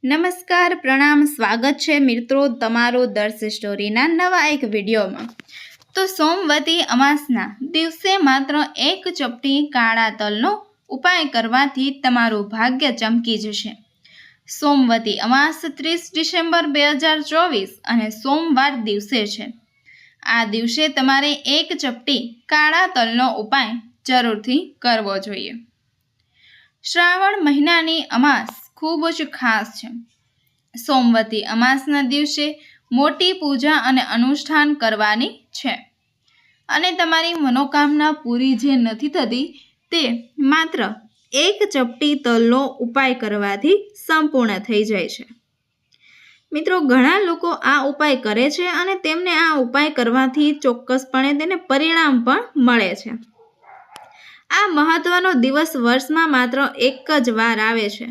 નમસ્કાર, પ્રણામ, સ્વાગત છે મિત્રો તમારું દર્શ સ્ટોરીના નવા એક વિડીયોમાં। તો સોમવતી અમાસના દિવસે માત્ર એક ચપટી કાળા તલનો ઉપાય કરવાથી તમારું ભાગ્ય ચમકી જશે। સોમવતી અમાસ 30 ડિસેમ્બર 2024 અને સોમવાર દિવસે છે। આ દિવસે તમારે એક ચપટી કાળા તલનો ઉપાય જરૂરથી કરવો જોઈએ। શ્રાવણ મહિનાની અમાસ ખૂબ જ ખાસ છે। સોમવતી અમાસના દિવસે મોટી પૂજા અને અનુષ્ઠાન કરવાની છે અને તમારી મનોકામના પૂરી જે નથી થતી તે માત્ર એક ચપટી તલનો ઉપાય કરવાથી સંપૂર્ણ થઈ જાય છે। મિત્રો, ઘણા લોકો આ ઉપાય કરે છે અને તેમને આ ઉપાય કરવાથી ચોક્કસપણે તેને પરિણામ પણ મળે છે। આ મહત્વનો દિવસ વર્ષમાં માત્ર એક જ વાર આવે છે।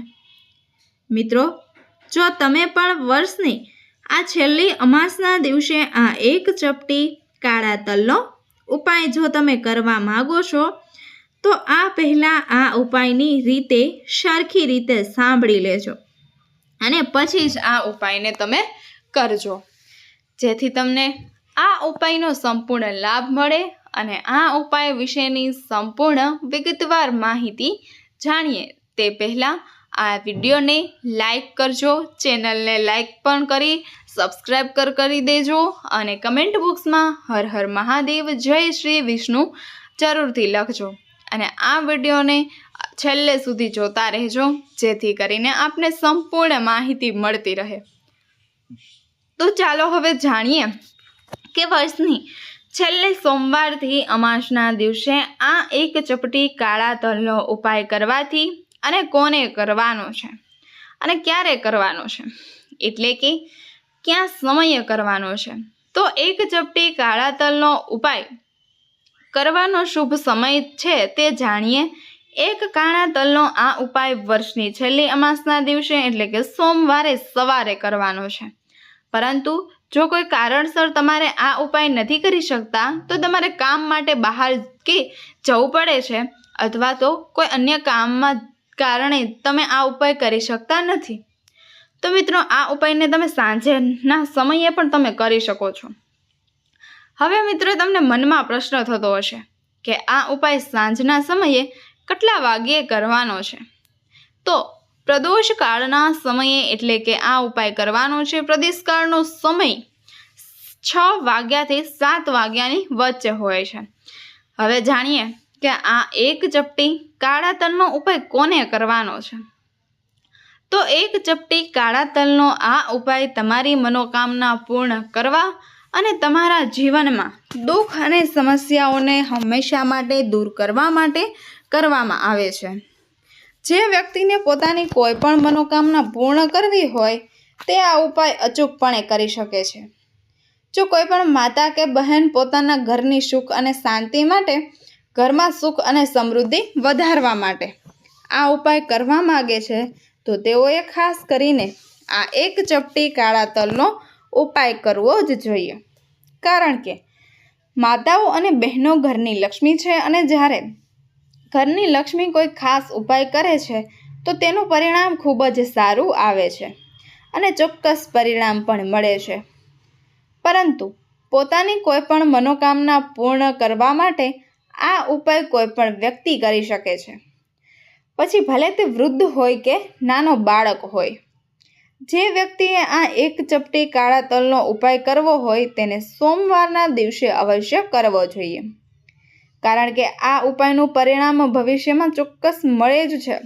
મિત્રો, જો તમે પણ વર્ષની આ છેલ્લી અમાસના દિવસે આ એક ચપટી કાળા તલનો ઉપાય જો તમે કરવા માગો છો તો આ પહેલાં આ ઉપાયની રીતે સરખી રીતે સાંભળી લેજો અને પછી જ આ ઉપાયને તમે કરજો, જેથી તમને આ ઉપાયનો સંપૂર્ણ લાભ મળે અને આ ઉપાય વિશેની સંપૂર્ણ વિગતવાર માહિતી જાણીએ તે પહેલાં આ વિડીયોને લાઈક કરજો, ચેનલને લાઈક પણ કરી સબસ્ક્રાઈબ કરી દેજો અને કમેન્ટ બોક્સમાં હર હર મહાદેવ, જય શ્રી વિષ્ણુ જરૂરથી લખજો અને આ વિડીયોને છેલ્લે સુધી જોતા રહેજો, જેથી કરીને આપને સંપૂર્ણ માહિતી મળતી રહે। તો ચાલો હવે જાણીએ કે વર્ષની છેલ્લે સોમવારથી અમાસના દિવસે આ એક ચપટી કાળા તલનો ઉપાય કરવાથી અને કોને કરવાનો છે અને ક્યારે કરવાનો છે, એટલે કે ક્યાં સમયે કરવાનો છે। તો એક ચપટી કાળા તલનો ઉપાય કરવાનો શુભ સમય છે તે જાણીએ। એક કાળા તલનો આ ઉપાય વર્ષની છેલ્લી અમાસના દિવસે એટલે કે સોમવારે સવારે કરવાનો છે, પરંતુ જો કોઈ કારણસર તમારે આ ઉપાય નથી કરી શકતા તો તમારે કામ માટે બહાર કે જવું પડે છે અથવા તો કોઈ અન્ય કામમાં કારણે તમે આ ઉપાય કરી શકતા નથી, તો મિત્રો આ ઉપાયને તમે સાંજના સમયે પણ તમે કરી શકો છો। હવે મિત્રો, તમને મનમાં પ્રશ્ન થતો હશે કે આ ઉપાય સાંજના સમયે કેટલા વાગ્યે કરવાનો છે? તો પ્રદોષ કાળના સમયે એટલે કે આ ઉપાય કરવાનો છે પ્રદોષકાળનો સમય 6 વાગ્યાથી 7 વાગ્યાની વચ્ચે હોય છે। હવે જાણીએ કે આ એક ચપટી કાળા તલનો ઉપાય કોને કરવાનો છે। તો એક ચપટી કાળા તલનો આ ઉપાય તમારી મનોકામના પૂર્ણ કરવા અને તમારા જીવનમાં દુઃખ અને સમસ્યાઓને હંમેશા માટે દૂર કરવા માટે કરવામાં આવે છે। જે વ્યક્તિને પોતાની કોઈ પણ મનોકામના પૂર્ણ કરવી હોય તે આ ઉપાય અચૂકપણે કરી શકે છે। જો કોઈ પણ માતા કે બહેન પોતાના ઘરની સુખ અને શાંતિ માટે, ઘરમાં સુખ અને સમૃદ્ધિ વધારવા માટે આ ઉપાય કરવા માગે છે તો તેઓએ ખાસ કરીને આ એક ચપટી કાળા તલનો ઉપાય કરવો જ જોઈએ, કારણ કે માતાઓ અને બહેનો ઘરની લક્ષ્મી છે અને જ્યારે ઘરની લક્ષ્મી કોઈ ખાસ ઉપાય કરે છે તો તેનું પરિણામ ખૂબ જ સારું આવે છે અને ચોક્કસ પરિણામ પણ મળે છે। પરંતુ પોતાની કોઈ પણ મનોકામના પૂર્ણ કરવા માટે આ ઉપાય કોઈ પણ વ્યક્તિ કરી શકે છે, પછી ભલે તે વૃદ્ધ હોય કે નાનો બાળક હોય। જે વ્યક્તિએ આ એક ચપટી કાળા તલનો ઉપાય કરવો હોય તેને સોમવારના દિવસે અવશ્ય કરવો જોઈએ, કારણ કે આ ઉપાયનું પરિણામ ભવિષ્યમાં ચોક્કસ મળે જ છે।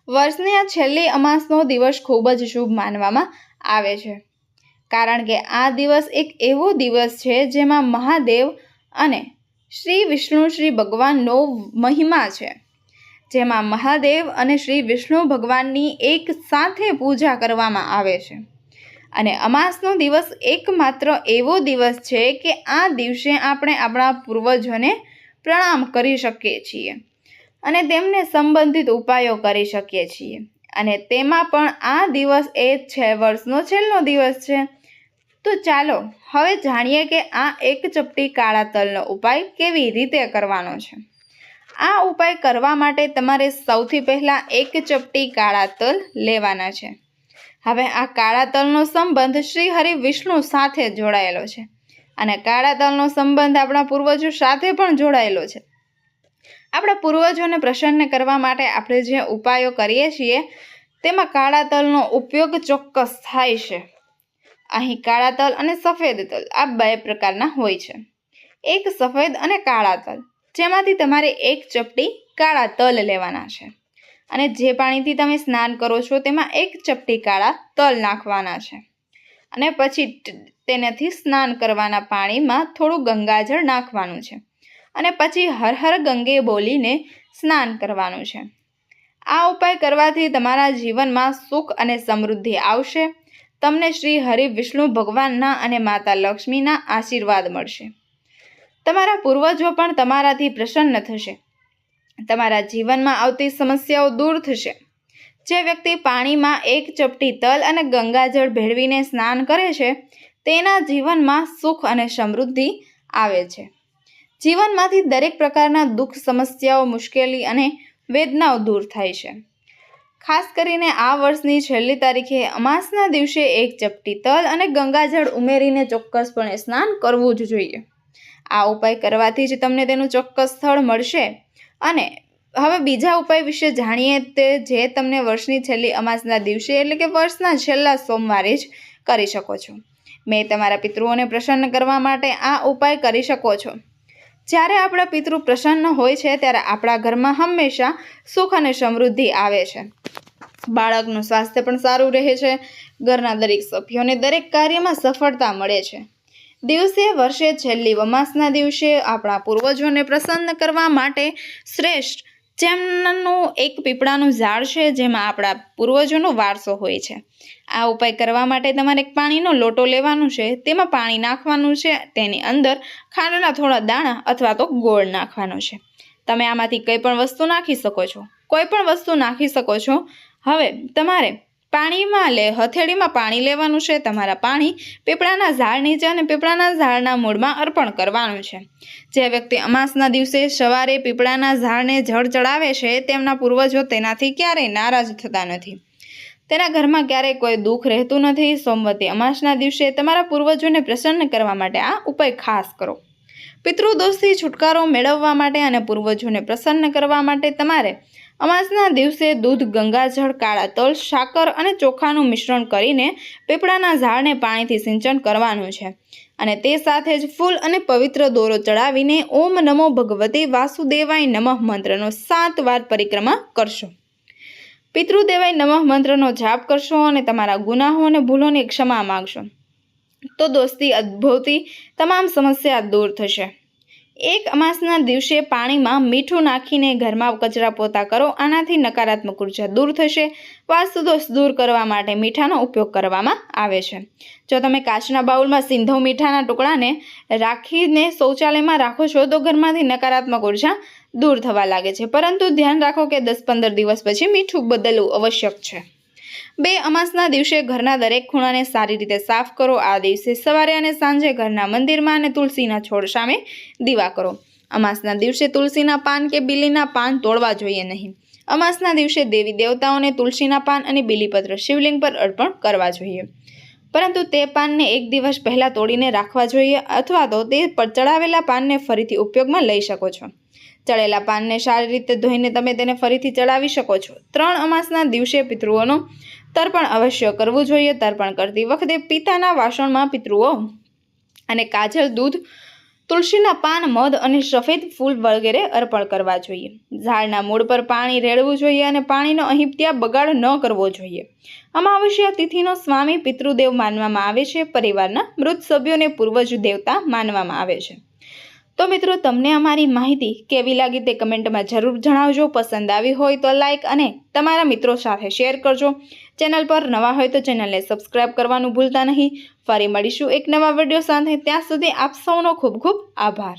વર્ષની આ છેલ્લી અમાસનો દિવસ ખૂબ જ શુભ માનવામાં આવે છે, કારણ કે આ દિવસ એક એવો દિવસ છે જેમાં મહાદેવ અને શ્રી વિષ્ણુ શ્રી ભગવાનનો મહિમા છે, જેમાં મહાદેવ અને શ્રી વિષ્ણુ ભગવાનની એક સાથે પૂજા કરવામાં આવે છે અને અમાસનો દિવસ એકમાત્ર એવો દિવસ છે કે આ દિવસે આપણે આપણા પૂર્વજોને પ્રણામ કરી શકીએ છીએ અને તેમને સંબંધિત ઉપાયો કરી શકીએ છીએ અને તેમાં પણ આ દિવસ એ 6 વર્ષનો છેલ્લો દિવસ છે। તો ચાલો હવે જાણીએ કે આ એક ચપટી કાળા તલનો ઉપાય કેવી રીતે કરવાનો છે। આ ઉપાય કરવા માટે તમારે સૌથી પહેલાં એક ચપટી કાળા તલ લેવાના છે હવે આ કાળા તલનો સંબંધ શ્રી હરિ વિષ્ણુ સાથે જોડાયેલો છે અને કાળા તલનો સંબંધ આપણા પૂર્વજો સાથે પણ જોડાયેલો છે. આપણા પૂર્વજોને પ્રસન્ન કરવા માટે આપણે જે ઉપાયો કરીએ છીએ તેમાં કાળા તલનો ઉપયોગ ચોક્કસ થાય છે. અહીં કાળા તલ અને સફેદ તલ આ બે પ્રકારના હોય છે. એક સફેદ અને કાળા તલ, જેમાંથી તમારે એક ચપટી કાળા તલ લેવાના છે અને જે પાણીથી તમે સ્નાન કરો છો તેમાં એક ચપટી કાળા તલ નાખવાના છે અને પછી તેનાથી સ્નાન કરવાના પાણીમાં થોડું ગંગાજળ નાખવાનું છે અને પછી હર હર ગંગે બોલીને સ્નાન કરવાનું છે. આ ઉપાય કરવાથી તમારા જીવનમાં સુખ અને સમૃદ્ધિ આવશે. તમને શ્રી હરિ વિષ્ણુ ભગવાનના અને માતા લક્ષ્મીના આશીર્વાદ મળશે. તમારા પૂર્વજો પણ તમારાથી પ્રસન્ન થશે. તમારા જીવનમાં આવતી સમસ્યાઓ દૂર થશે. જે વ્યક્તિ પાણીમાં એક ચપટી તલ અને ગંગાજળ ભેળવીને સ્નાન કરે છે તેના જીવનમાં સુખ અને સમૃદ્ધિ આવે છે. જીવનમાંથી દરેક પ્રકારના દુઃખ, સમસ્યાઓ, મુશ્કેલી અને વેદનાઓ દૂર થાય છે. ખાસ કરીને આ વર્ષની છેલ્લી તારીખે અમાસના દિવસે એક ચપટી તલ અને ગંગાજળ ઉમેરીને ચોક્કસપણે સ્નાન કરવું જ જોઈએ. આ ઉપાય કરવાથી જ તમને તેનું ચોક્કસ સ્થળ મળશે. અને હવે બીજા ઉપાય વિશે જાણીએ તે જે તમને વર્ષની છેલ્લી અમાસના દિવસે એટલે કે વર્ષના છેલ્લા સોમવારે જ કરી શકો છો. મેં તમારા પિતૃઓને પ્રસન્ન કરવા માટે આ ઉપાય કરી શકો છો. જ્યારે આપણા પિતૃ પ્રસન્ન હોય છે ત્યારે આપણા ઘરમાં હંમેશા સુખ અને સમૃદ્ધિ આવે છે. બાળકનું સ્વાસ્થ્ય પણ સારું રહે છે. ઘરના દરેક સભ્યોને દરેક કાર્યમાં સફળતા મળે છે. દિવસે વર્ષે છેલ્લી અમાસના દિવસે આપણા પૂર્વજોને પ્રસન્ન કરવા માટે શ્રેષ્ઠ જેમનું એક પીપળાનું ઝાડ છે જેમાં આપણા પૂર્વજોનો વારસો હોય છે. આ ઉપાય કરવા માટે તમારે એક પાણીનો લોટો લેવાનો છે. તેમાં પાણી નાખવાનું છે. તેની અંદર ખાંડના થોડા દાણા અથવા તો ગોળ નાખવાનો છે. તમે આમાંથી કંઈ પણ વસ્તુ નાખી શકો છો. કોઈ પણ વસ્તુ નાખી શકો છો. હવે તમારે પાણીમાં હથેળીમાં પાણી લેવાનું છે. તમારા પાણી પીપળાના ઝાડ નીચે અને પીપળાના ઝાડના મૂળમાં અર્પણ કરવાનું છે. જે વ્યક્તિ અમાસના દિવસે સવારે પીપળાના ઝાડને જળ ચડાવે છે તેમના પૂર્વજો તેનાથી ક્યારેય નારાજ થતા નથી. તેના ઘરમાં ક્યારેય કોઈ દુઃખ રહેતું નથી. સોમવતી અમાસના દિવસે તમારા પૂર્વજોને પ્રસન્ન કરવા માટે આ ઉપાય ખાસ કરો. પિતૃદોષથી છુટકારો મેળવવા માટે અને પૂર્વજોને પ્રસન્ન કરવા માટે તમારે અમાસના દિવસે દૂધ, ગંગાજળ, કાળા તલ, સાકર અને ચોખાનું મિશ્રણ કરીને પીપળાના ઝાડને પાણીથી સિંચન કરવાનું છે અને તે સાથે જ ફૂલ અને પવિત્ર દોરો ચડાવીને ઓમ નમો ભગવતે વાસુદેવાય નમઃ મંત્રનો 7 વાર પરિક્રમા કરશો. પિતૃદેવાય નમઃ મંત્રનો જાપ કરશો અને તમારા ગુનાહો અને ભૂલોની ક્ષમા માગશો તો દોસ્તી અદ્ભુતી તમામ સમસ્યા દૂર થશે. એક અમાસના દિવસે પાણીમાં મીઠું નાખીને ઘરમાં કચરા પોતા કરો. આનાથી નકારાત્મક ઉર્જા દૂર થશે. વાસ્તુદોષ દૂર કરવા માટે મીઠાનો ઉપયોગ કરવામાં આવે છે. જો તમે કાચના બાઉલમાં સિંધવ મીઠાના ટુકડાને રાખીને શૌચાલયમાં રાખો છો તો ઘરમાંથી નકારાત્મક ઉર્જા દૂર થવા લાગે છે. પરંતુ ધ્યાન રાખો કે 10-15 દિવસ પછી મીઠું બદલવું આવશ્યક છે. 2 અમાસના દિવસે ઘરના દરેક ખૂણાને સારી રીતે સાફ કરો. આ દિવસે સવારે અને સાંજે ઘરના મંદિરમાં અને તુલસીના છોડ સામે દીવા કરો. અમાસના દિવસે તુલસીના પાન કે બીલીના પાન તોડવા જોઈએ નહીં. અમાસના દિવસે દેવી દેવતાઓને તુલસીના પાન અને બીલીપત્ર શિવલિંગ પર અર્પણ કરવા જોઈએ. પરંતુ તે પાનને 1 દિવસ પહેલાં તોડીને રાખવા જોઈએ અથવા તો તે પર ચડાવેલા પાનને ફરીથી ઉપયોગમાં લઈ શકો છો. ચડેલા પાનને સારી રીતે ધોઈને તમે તેને ફરીથી ચડાવી શકો છો. 3 અમાસના દિવસે પિતૃઓનો તર્પણ અવશ્ય કરવું જોઈએ. તર્પણ કરતી વખતે પિત્તાના વાસણમાં પિતૃઓ અને કાજલ, દૂધ, તુલસીના પાન, મધ અને સફેદ ફૂલ વગેરે અર્પણ કરવા જોઈએ. ઝાડના મૂળ પર પાણી રેડવું જોઈએ અને પાણીનો અહીં ત્યાં બગાડ ન કરવો જોઈએ. અમાવસ્યા તિથિનો સ્વામી પિતૃદેવ માનવામાં આવે છે. પરિવારના મૃત સભ્યોને પૂર્વજ દેવતા માનવામાં આવે છે. તો મિત્રો, તમને અમારી માહિતી કેવી લાગી તે કમેન્ટમાં જરૂર જણાવજો. પસંદ આવી હોય તો લાઈક અને તમારા મિત્રો સાથે શેર કરજો. ચેનલ પર નવા હોય તો ચેનલને સબસ્ક્રાઈબ કરવાનું ભૂલતા નહીં. ફરી મળીશું એક નવા વિડીયો સાથે. ત્યાં સુધી આપ સૌનો ખૂબ ખૂબ આભાર.